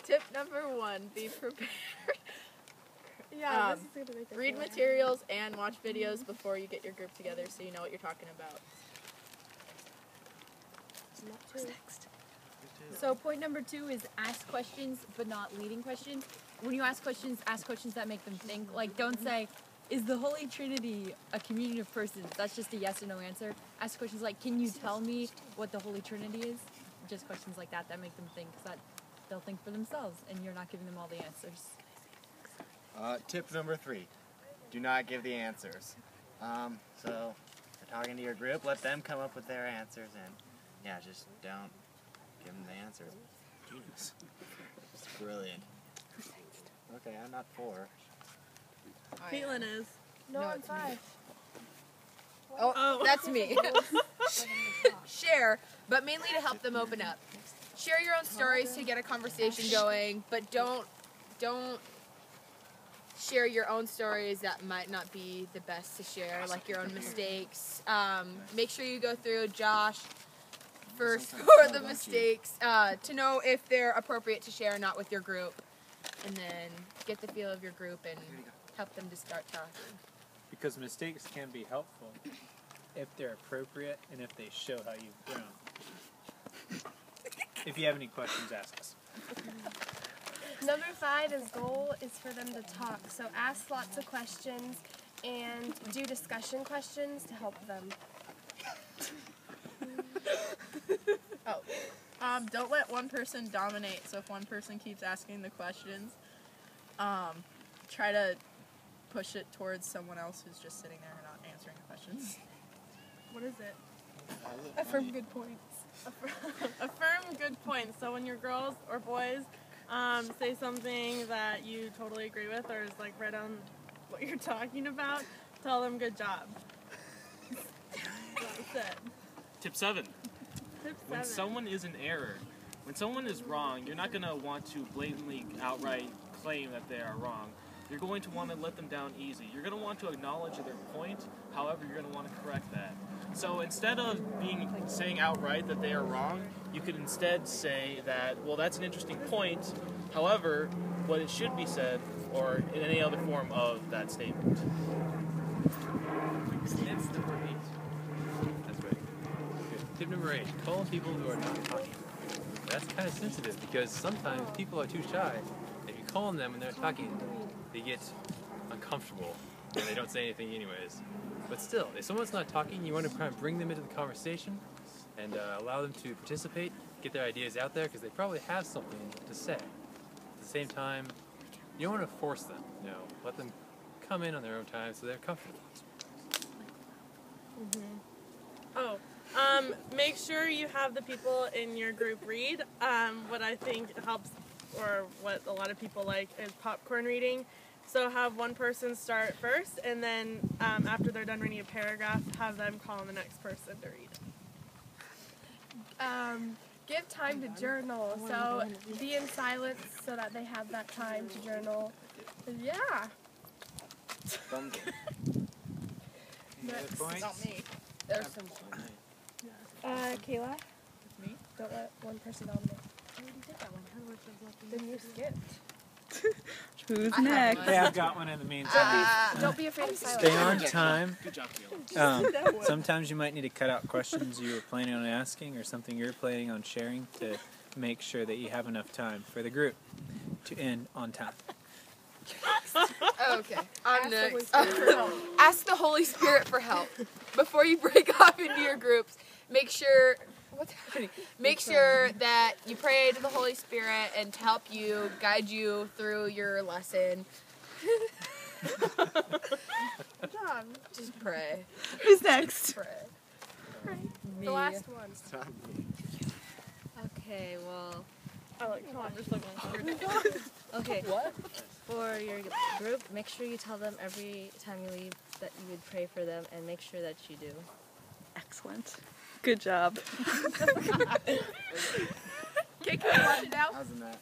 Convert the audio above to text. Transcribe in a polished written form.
Tip number 1, be prepared. Yeah, this is gonna make read materials and watch videos before you get your group together so you know what you're talking about. What's next? So point number 2 is ask questions, but not leading questions. When you ask questions that make them think. Like, don't say, is the Holy Trinity a communion of persons? That's just a yes or no answer. Ask questions like, can you tell me what the Holy Trinity is? Just questions like that make them think, because they'll think for themselves, and you're not giving them all the answers. Tip number 3, do not give the answers. So, if you're talking to your group, let them come up with their answers, and yeah, just don't give them the answers. Genius. It's brilliant. Okay, I'm not 4. Caitlin is. No, I'm 5. Oh, that's me. Share, but mainly to help them open up. Share your own stories to get a conversation going, but don't share your own stories that might not be the best to share, like your own mistakes. Make sure you go through Josh first for the mistakes to know if they're appropriate to share or not with your group, and then get the feel of your group and help them to start talking. Because mistakes can be helpful if they're appropriate and if they show how you've grown. If you have any questions, ask us. Number 5 is goal is for them to talk. So ask lots of questions and do discussion questions to help them. Don't let one person dominate. So if one person keeps asking the questions, try to push it towards someone else who's just sitting there and not answering the questions. What is it? Affirm good points. Affirm good points. So when your girls or boys say something that you totally agree with or is like right on what you're talking about, tell them good job. That's it. Tip 7. Tip 7. When someone is in error, when someone is wrong, you're not going to want to blatantly outright claim that they are wrong. You're going to want to let them down easy. You're going to want to acknowledge their point, however, you're going to want to correct that. So instead of saying outright that they are wrong, you could instead say that, well, that's an interesting point, however, what it should be said, or in any other form of that statement. Tip number 8. That's right. Good. Tip number 8, call people who are not talking. That's kind of sensitive because sometimes people are too shy. If you call on them when they're talking, they get uncomfortable and they don't say anything anyways. But still, if someone's not talking, you want to kind of bring them into the conversation and allow them to participate, get their ideas out there because they probably have something to say. At the same time, you don't want to force them, you know, let them come in on their own time so they're comfortable. Make sure you have the people in your group read. What I think helps, or what a lot of people like, is popcorn reading. So have one person start first, and then after they're done reading a paragraph, have them call on the next person to read. Give time to journal. So be in silence so that they have that time to journal. Yeah. Next. Not me. There's some. Kayla? Me? Don't let one person dominate. I already did that one. Then you skipped. Who's next? Hey, I've got one in the meantime. Don't be afraid of silence. Stay on time. Good job, Caleb. Sometimes you might need to cut out questions you were planning on asking or something you're planning on sharing to make sure that you have enough time for the group to end on time. Okay, I'm next. Ask the Holy Spirit for help. Before you break off into your groups, make sure... What's happening? Make sure that you pray to the Holy Spirit and to help you, guide you through your lesson. Just pray. Who's next? Pray. The last one. Okay, well... Okay. What? For your group, make sure you tell them every time you leave that you would pray for them, and make sure that you do. Excellent. Good job. Okay, can you watch it out? How's that?